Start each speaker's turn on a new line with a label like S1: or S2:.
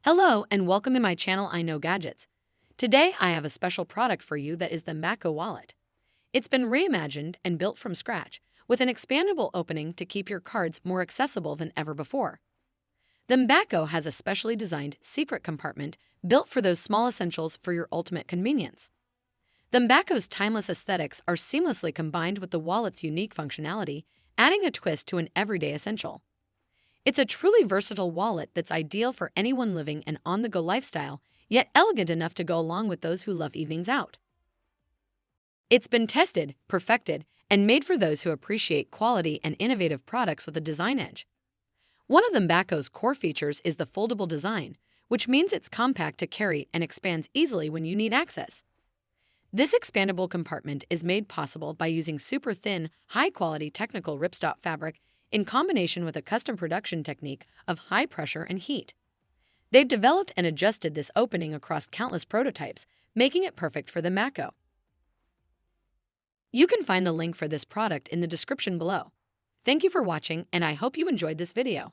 S1: Hello and welcome to my channel I Know Gadgets. Today I have a special product for you that is the Mbacco wallet. It's been reimagined and built from scratch with an expandable opening to keep your cards more accessible than ever before. The Mbacco has a specially designed secret compartment built for those small essentials for your ultimate convenience. The Mbacco's timeless aesthetics are seamlessly combined with the wallet's unique functionality, adding a twist to an everyday essential. It's a truly versatile wallet that's ideal for anyone living an on-the-go lifestyle, yet elegant enough to go along with those who love evenings out. It's been tested, perfected, and made for those who appreciate quality and innovative products with a design edge. One of the Mbacco's core features is the foldable design, which means it's compact to carry and expands easily when you need access. This expandable compartment is made possible by using super thin, high-quality technical ripstop fabric in combination with a custom production technique of high pressure and heat. They've developed and adjusted this opening across countless prototypes, making it perfect for the Mbacco. You can find the link for this product in the description below. Thank you for watching, and I hope you enjoyed this video.